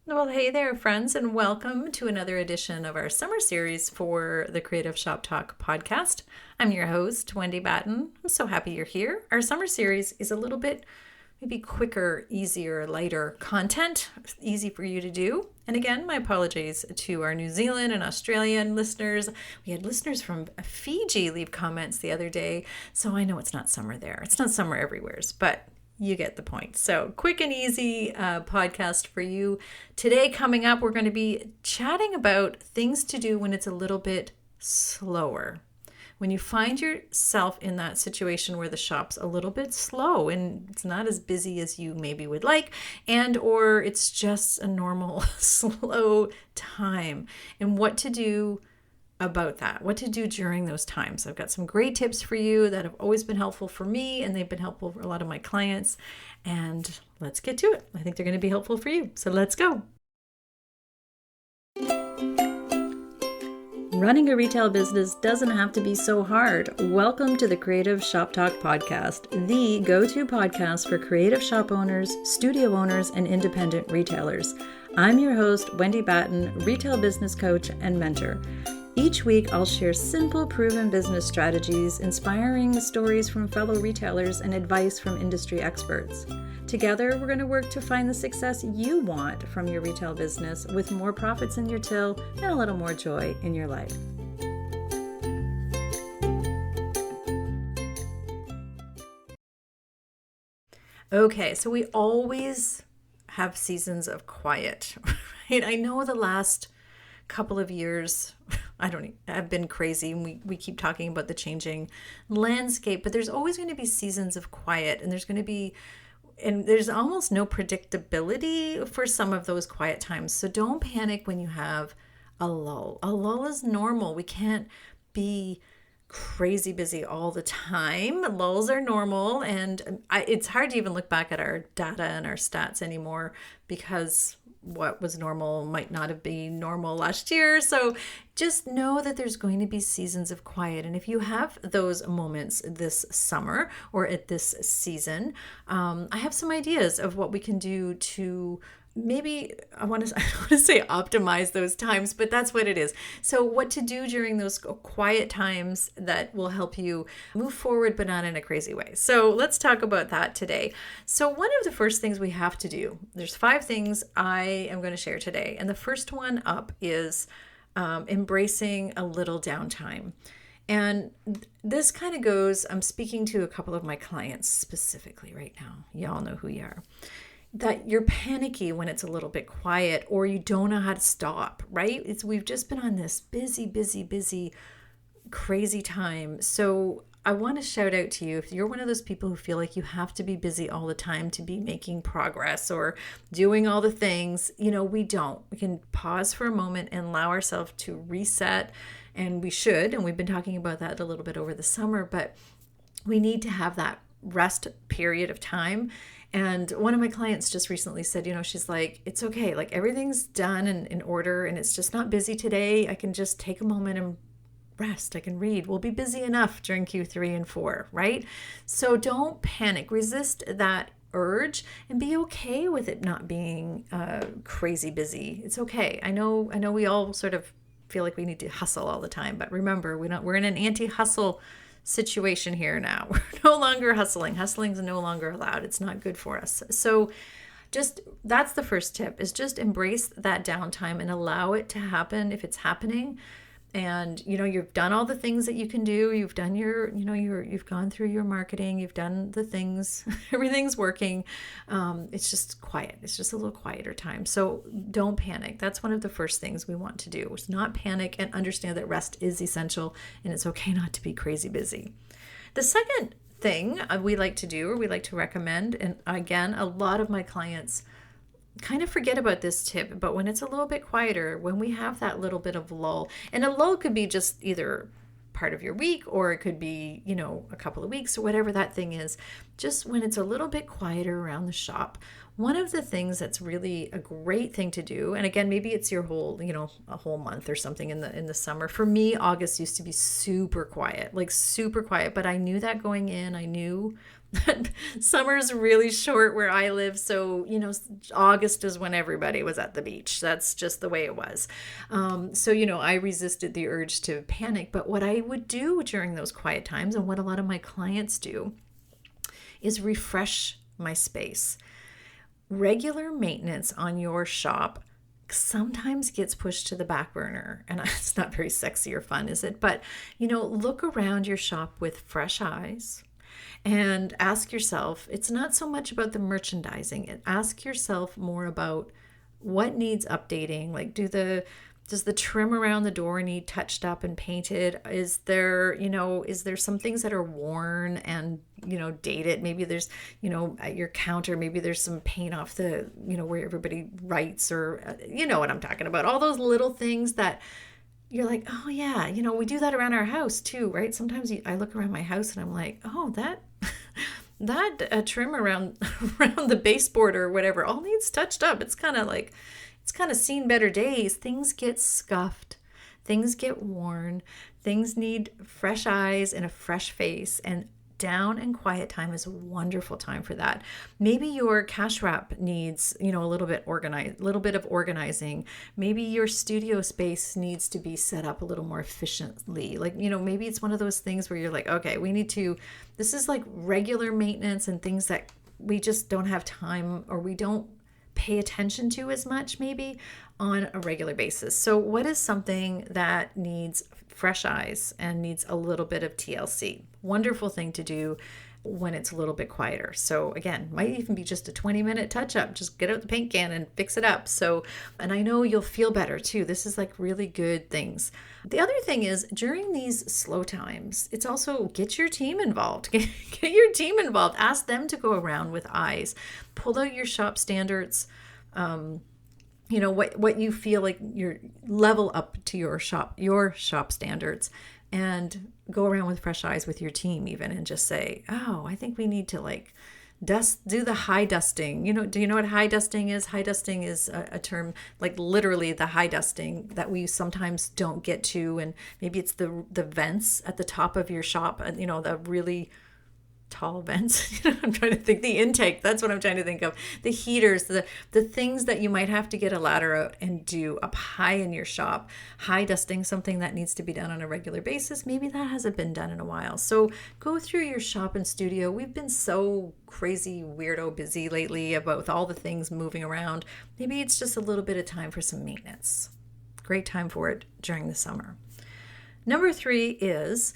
Well, hey there, friends, and welcome to another edition of our summer series for the Creative Shop Talk podcast. I'm your host, Wendy Batten. I'm so happy you're here. Our summer series is a little bit maybe quicker, easier, lighter content, easy for you to do. And again, my apologies to our New Zealand and Australian listeners. We had listeners from Fiji leave comments the other day, so I know it's not summer there. It's not summer everywhere, but you get the point. So, quick and easy podcast for you. Today, coming up, we're going to be chatting about things to do when it's a little bit slower. When you find yourself in that situation where the shop's a little bit slow and it's not as busy as you maybe would like, and or it's just a normal slow time, and what to do about that, what to do during those times. I've got some great tips for you that have always been helpful for me, and they've been helpful for a lot of my clients. And let's get to it. I think they're going to be helpful for you. So let's go. Running a retail business doesn't have to be so hard. Welcome to the Creative Shop Talk podcast, the go-to podcast for creative shop owners, studio owners, and independent retailers. I'm your host, Wendy Batten, retail business coach and mentor. Each week, I'll share simple, proven business strategies, inspiring stories from fellow retailers, and advice from industry experts. Together, we're going to work to find the success you want from your retail business with more profits in your till and a little more joy in your life. Okay, so we always have seasons of quiet, right? I know the last couple of years, I've been crazy, and we keep talking about the changing landscape, but there's always going to be seasons of quiet, and there's almost no predictability for some of those quiet times. So don't panic when you have a lull. A lull is normal. We can't be crazy busy all the time. Lulls are normal, and it's hard to even look back at our data and our stats anymore because what was normal might not have been normal last year. So just know that there's going to be seasons of quiet. And if you have those moments this summer or at this season, I have some ideas of what we can do to maybe I want to say optimize those times, but that's what it is. So what to do during those quiet times that will help you move forward, but not in a crazy way. So let's talk about that today. So one of the first things we have to do, there's 5 things I am going to share today. And the first one up is embracing a little downtime. And this kind of goes, I'm speaking to a couple of my clients specifically right now. Y'all know who you are. That you're panicky when it's a little bit quiet, or you don't know how to stop, right? We've just been on this busy, crazy time. So I want to shout out to you if you're one of those people who feel like you have to be busy all the time to be making progress or doing all the things. We don't. We can pause for a moment and allow ourselves to reset, and we should. And we've been talking about that a little bit over the summer, but we need to have that rest period of time. And one of my clients just recently said, she's like, it's okay. Like everything's done and in order, and it's just not busy today. I can just take a moment and rest. I can read. We'll be busy enough during Q3 and 4, right? So don't panic. Resist that urge and be okay with it not being crazy busy. It's okay. I know we all sort of feel like we need to hustle all the time, but remember, we're in an anti-hustle situation here now. We're no longer hustling. Hustling is no longer allowed. It's not good for us. So that's the first tip, is just embrace that downtime and allow it to happen if it's happening. And you've done all the things that you can do. You've done you've gone through your marketing. You've done the things. Everything's working. It's just quiet. It's just a little quieter time. So don't panic. That's one of the first things we want to do, is not panic and understand that rest is essential, and it's okay not to be crazy busy. The second thing we like to do, or we like to recommend, and again, a lot of my clients kind of forget about this tip, but when it's a little bit quieter, when we have that little bit of lull, and a lull could be just either part of your week, or it could be, a couple of weeks, or whatever that thing is, just when it's a little bit quieter around the shop, one of the things that's really a great thing to do, and again, maybe it's your whole, a whole month or something in the summer. For me, August used to be super quiet, but I knew that going in. I knew Summer's really short where I live, so August is when everybody was at the beach. That's just the way it was. So I resisted the urge to panic. But what I would do during those quiet times, and what a lot of my clients do, is refresh my space. Regular maintenance on your shop sometimes gets pushed to the back burner, and it's not very sexy or fun, is it? But look around your shop with fresh eyes and ask yourself, it's not so much about the merchandising. Ask yourself more about what needs updating. Like, does the trim around the door need touched up and painted? Is there some things that are worn and, dated? Maybe there's, at your counter, maybe there's some paint off the, where everybody writes, or, you know what I'm talking about. All those little things that you're like, oh yeah, we do that around our house too, right? Sometimes I look around my house and I'm like, oh, that trim around around the baseboard or whatever all needs touched up. It's kind of seen better days. Things get scuffed, things get worn, things need fresh eyes and a fresh face, and down and quiet time is a wonderful time for that. Maybe your cash wrap needs, a little bit of organizing. Maybe your studio space needs to be set up a little more efficiently. Like, maybe it's one of those things where you're like, okay, this is like regular maintenance and things that we just don't have time, or we don't pay attention to as much maybe on a regular basis. So what is something that needs fresh eyes and needs a little bit of TLC? Wonderful thing to do when it's a little bit quieter. So again, might even be just a 20-minute touch up. Just get out the paint can and fix it up. So, and I know you'll feel better too. This is like really good things. The other thing is, during these slow times, it's also get your team involved. Get your team involved. Ask them to go around with eyes. Pull out your shop standards. What you feel like your level up to your shop standards, and go around with fresh eyes with your team even, and just say, oh, I think we need to do the high dusting. Do you know what high dusting is? High dusting is a term, like literally the high dusting that we sometimes don't get to. And maybe it's the vents at the top of your shop, the really tall vents. I'm trying to think, the intake, that's what I'm trying to think of. The heaters, the things that you might have to get a ladder out and do up high in your shop. High dusting, something that needs to be done on a regular basis. Maybe that hasn't been done in a while. So go through your shop and studio. We've been so crazy, weirdo busy lately about all the things moving around. Maybe it's just a little bit of time for some maintenance. Great time for it during the summer. Number 3 is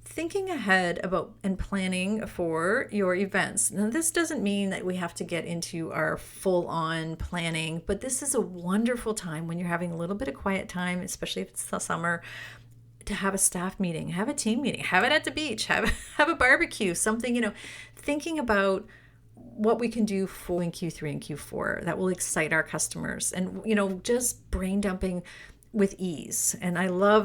thinking ahead about and planning for your events. Now, this doesn't mean that we have to get into our full-on planning, but this is a wonderful time when you're having a little bit of quiet time, especially if it's the summer, to have a staff meeting, have a team meeting, have it at the beach, have a barbecue, something, thinking about what we can do for in Q3 and Q4 that will excite our customers, and, just brain dumping with ease. And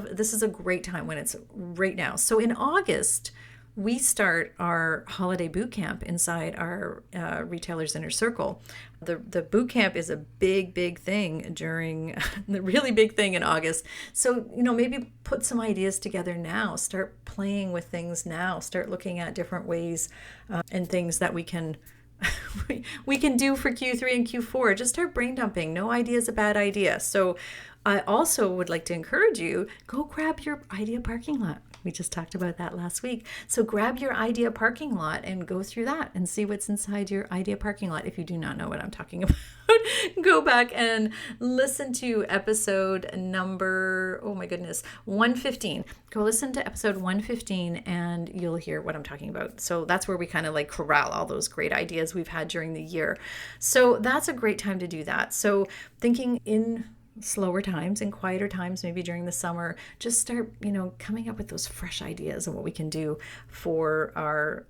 this is a great time when it's right now. So in August, we start our holiday boot camp inside our Retailers Inner Circle. The boot camp is a big thing during the really big thing in August. So, maybe put some ideas together now, start playing with things now, start looking at different ways and things that we can do for Q3 and Q4. Just start brain dumping. No idea is a bad idea. So I also would like to encourage you, go grab your idea parking lot. We just talked about that last week. So grab your idea parking lot and go through that and see what's inside your idea parking lot. If you do not know what I'm talking about, go back and listen to episode number, 115. Go listen to episode 115 and you'll hear what I'm talking about. So that's where we kind of corral all those great ideas we've had during the year. So that's a great time to do that. So thinking in slower times and quieter times, maybe during the summer, just start, coming up with those fresh ideas of what we can do for our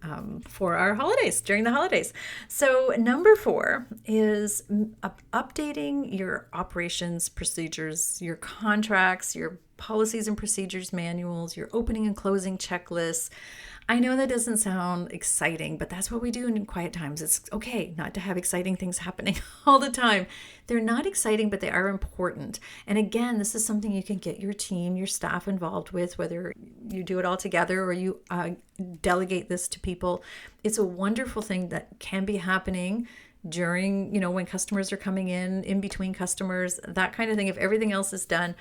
holidays, during the holidays. So number 4 is updating your operations procedures, your contracts, your policies and procedures manuals, your opening and closing checklists. I know that doesn't sound exciting, but that's what we do in quiet times. It's okay not to have exciting things happening all the time. They're not exciting, but they are important. And again, this is something you can get your team, your staff involved with, whether you do it all together or you delegate this to people. It's a wonderful thing that can be happening during, when customers are coming in between customers, that kind of thing. If everything else is done,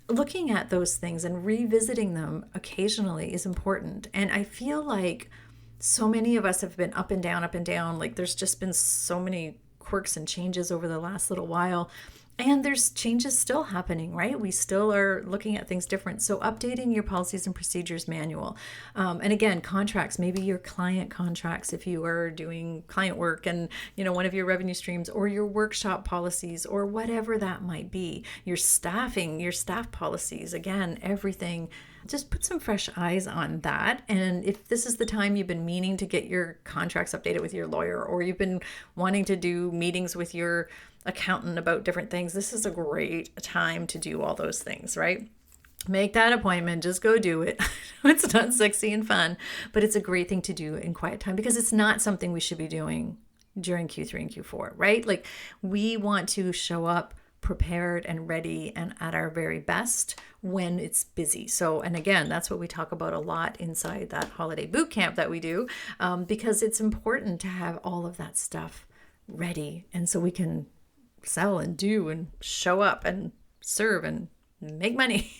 looking at those things and revisiting them occasionally is important. And I feel like so many of us have been up and down, up and down. Like there's just been so many quirks and changes over the last little while. And there's changes still happening, right? We still are looking at things different. So updating your policies and procedures manual. And again, contracts, maybe your client contracts, if you are doing client work and, one of your revenue streams, or your workshop policies, or whatever that might be, your staffing, your staff policies, again, everything. Just put some fresh eyes on that. And if this is the time you've been meaning to get your contracts updated with your lawyer, or you've been wanting to do meetings with your accountant about different things, this is a great time to do all those things, right? Make that appointment, just go do it. It's not sexy and fun, but it's a great thing to do in quiet time, because it's not something we should be doing during Q3 and Q4, right? Like we want to show up prepared and ready and at our very best when it's busy. So, and again, that's what we talk about a lot inside that holiday boot camp that we do, because it's important to have all of that stuff ready. And so we can sell and do and show up and serve and make money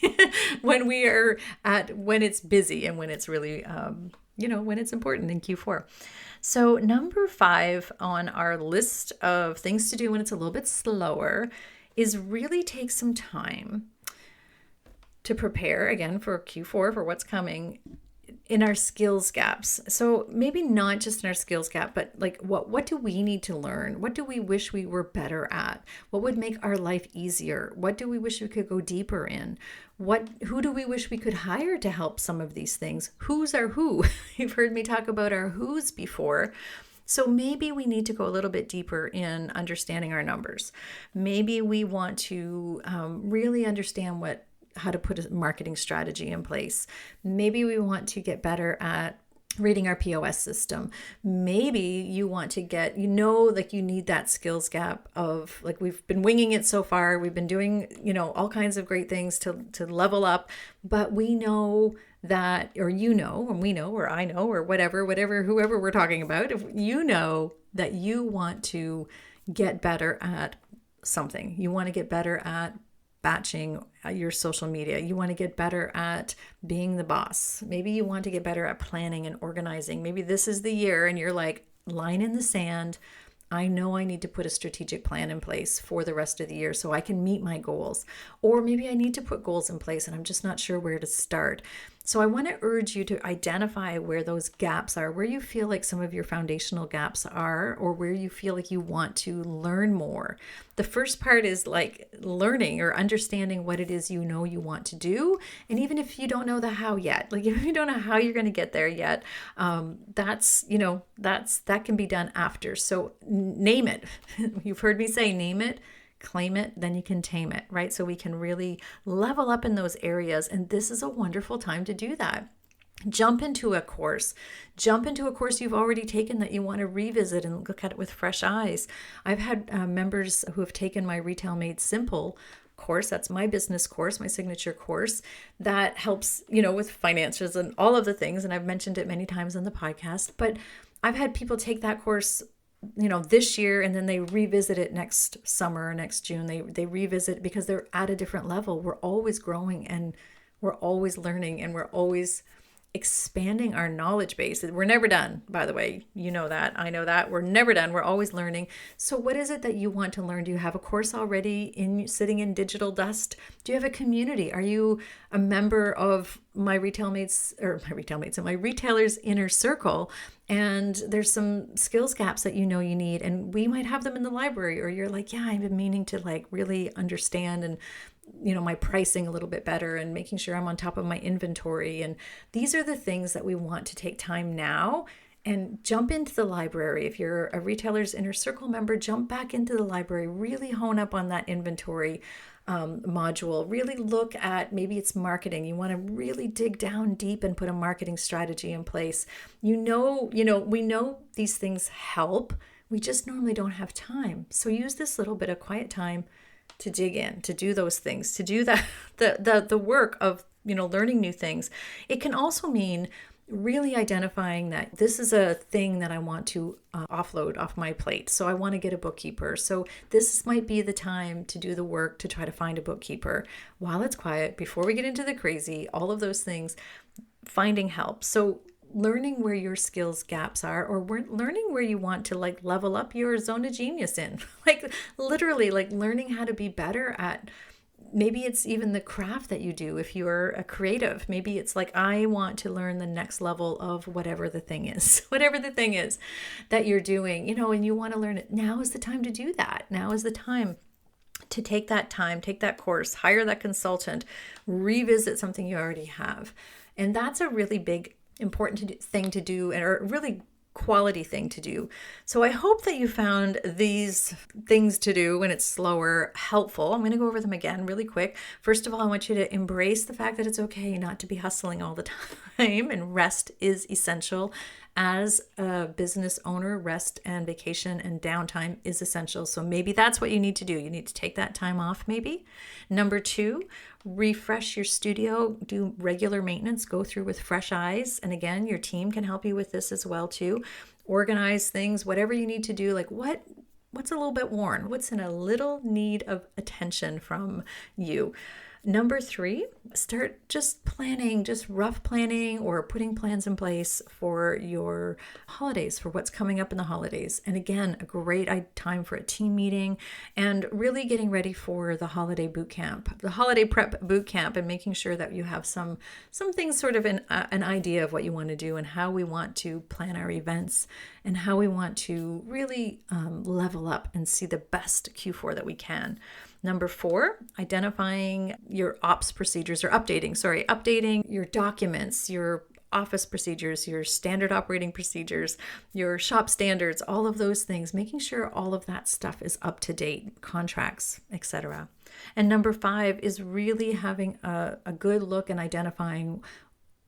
when it's busy and when it's really, when it's important in Q4. So number 5 on our list of things to do when it's a little bit slower is really take some time to prepare again for Q4, for what's coming in our skills gaps. So maybe not just in our skills gap, but like what do we need to learn? What do we wish we were better at? What would make our life easier? What do we wish we could go deeper in? Who do we wish we could hire to help some of these things? Who's our who? You've heard me talk about our who's before. So maybe we need to go a little bit deeper in understanding our numbers. Maybe we want to really understand how to put a marketing strategy in place. Maybe we want to get better at reading our POS system. Maybe you want to get, you need that skills gap of like, we've been winging it so far. We've been doing, all kinds of great things to level up, but we know that, or and we know, or I know, or whatever, whoever we're talking about, if you know that you want to get better at something, you want to get better at batching your social media. You want to get better at being the boss. Maybe you want to get better at planning and organizing. Maybe this is the year and you're like, line in the sand. I know I need to put a strategic plan in place for the rest of the year so I can meet my goals. Or maybe I need to put goals in place and I'm just not sure where to start. So I want to urge you to identify where those gaps are, where you feel like some of your foundational gaps are, or where you feel like you want to learn more. The first part is like learning or understanding what it is you want to do. And even if you don't know the how yet, like if you don't know how you're going to get there yet, that can be done after. So name it. You've heard me say name it. Claim it, then you can tame it, right? So we can really level up in those areas. And this is a wonderful time to do that. Jump into a course you've already taken that you want to revisit and look at it with fresh eyes. I've had members who have taken my Retail Made Simple course. That's my business course, my signature course that helps, with finances and all of the things. And I've mentioned it many times on the podcast, but I've had people take that course this year, and then they revisit it next summer or next June. They revisit because they're at a different level. We're always growing and we're always learning and we're always expanding our knowledge base. We're never done, by the way. You know that. I know that. We're never done. We're always learning. So what is it that you want to learn? Do you have a course already sitting in digital dust? Do you have a community? Are you a member of my Retailers Inner Circle? And there's some skills gaps that you need, and we might have them in the library, or you're like, yeah, I've been meaning to like really understand and my pricing a little bit better and making sure I'm on top of my inventory. And these are the things that we want to take time now and jump into the library. If you're a retailer's inner circle member, jump back into the library, really hone up on that inventory module. Really look at, maybe it's marketing. You want to really dig down deep and put a marketing strategy in place. We know these things help. We just normally don't have time. So use this little bit of quiet time to dig in, to do those things, to do the work of, learning new things. It can also mean really identifying that this is a thing that I want to offload off my plate. So I want to get a bookkeeper. So this might be the time to do the work to try to find a bookkeeper while it's quiet, before we get into the crazy, all of those things, finding help. So learning where your skills gaps are, or learning where you want to level up your zone of genius in, literally learning how to be better at. Maybe it's even the craft that you do. If you're a creative, maybe it's I want to learn the next level of whatever the thing is, that you're doing, and you want to learn it. Now is the time to do that. Now is the time to take that course, hire that consultant, revisit something you already have. And that's a really big, important thing to do, and a really quality thing to do. So I hope that you found these things to do when it's slower helpful. I'm going to go over them again really quick. First of all, I want you to embrace the fact that it's okay not to be hustling all the time, and rest is essential. As a business owner, rest and vacation and downtime is essential. So maybe that's what you need to do. You need to take that time off maybe. Number 2, refresh your studio, do regular maintenance, go through with fresh eyes. And again, your team can help you with this as well too. Organize things, whatever you need to do, what's a little bit worn, what's in a little need of attention from you. Number 3, start just planning, just rough planning, or putting plans in place for your holidays, for what's coming up in the holidays. And again, a great time for a team meeting, and really getting ready for the holiday boot camp, the holiday prep boot camp, and making sure that you have some things, sort of an idea of what you want to do and how we want to plan our events and how we want to really level up and see the best Q4 that we can. Number 4, identifying your ops procedures, or updating your documents, your office procedures, your standard operating procedures, your shop standards, all of those things, making sure all of that stuff is up to date, contracts, etc. And number 5 is really having a good look and identifying,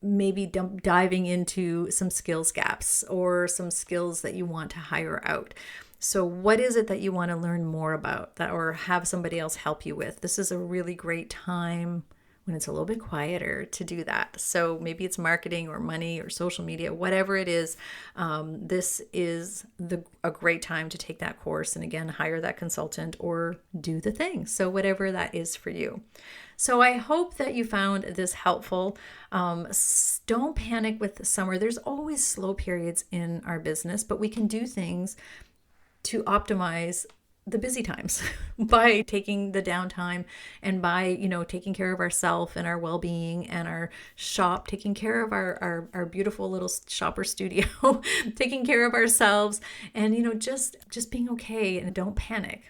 maybe diving into some skills gaps or some skills that you want to hire out. So what is it that you want to learn more about, or have somebody else help you with? This is a really great time when it's a little bit quieter to do that. So maybe it's marketing or money or social media, whatever it is. This is a great time to take that course, and again, hire that consultant or do the thing. So whatever that is for you. So I hope that you found this helpful. Don't panic with the summer. There's always slow periods in our business, but we can do things to optimize the busy times by taking the downtime, and by, taking care of ourselves and our well-being and our shop, taking care of our beautiful little shopper studio, taking care of ourselves, and, just being okay. And don't panic.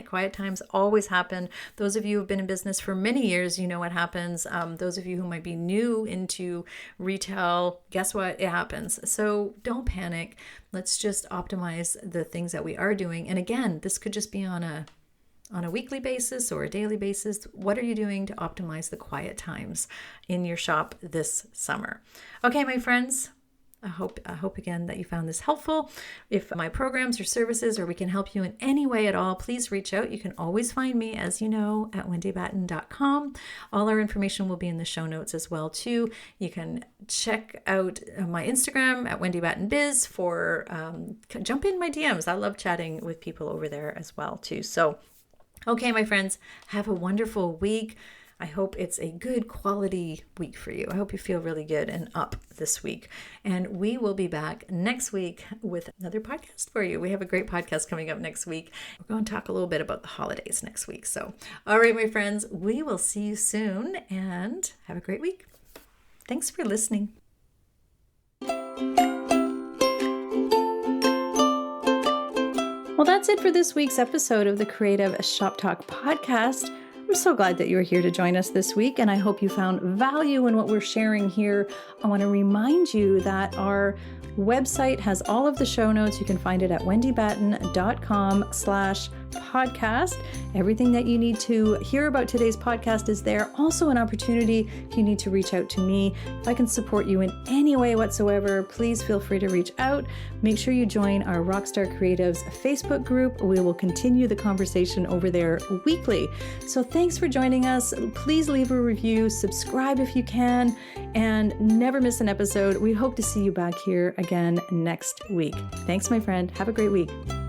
Quiet times always happen. Those of you who have been in business for many years, you know what happens. Those of you who might be new into retail, guess what? It happens. So don't panic. Let's just optimize the things that we are doing. And again, this could just be on a weekly basis or a daily basis. What are you doing to optimize the quiet times in your shop this summer? Okay, my friends, I hope again that you found this helpful. If my programs or services, or we can help you in any way at all, please reach out. You can always find me, as you know, at wendybatten.com. All our information will be in the show notes as well too. You can check out my Instagram at wendybattenbiz for jump in my DMs. I love chatting with people over there as well too. So, okay, my friends, have a wonderful week. I hope it's a good quality week for you. I hope you feel really good and up this week. And we will be back next week with another podcast for you. We have a great podcast coming up next week. We're going to talk a little bit about the holidays next week. So, all right, my friends, we will see you soon, and have a great week. Thanks for listening. Well, that's it for this week's episode of the Creative Shop Talk podcast. I'm so glad that you were here to join us this week, and I hope you found value in what we're sharing here. I want to remind you that our website has all of the show notes. You can find it at wendybatten.com/podcast. Everything that you need to hear about today's podcast is there. Also an opportunity if you need to reach out to me. If I can support you in any way whatsoever, please feel free to reach out. Make sure you join our Rockstar Creatives Facebook group. We will continue the conversation over there weekly. So thanks for joining us. Please leave a review, subscribe if you can, and never miss an episode. We hope to see you back here again next week. Thanks, my friend. Have a great week.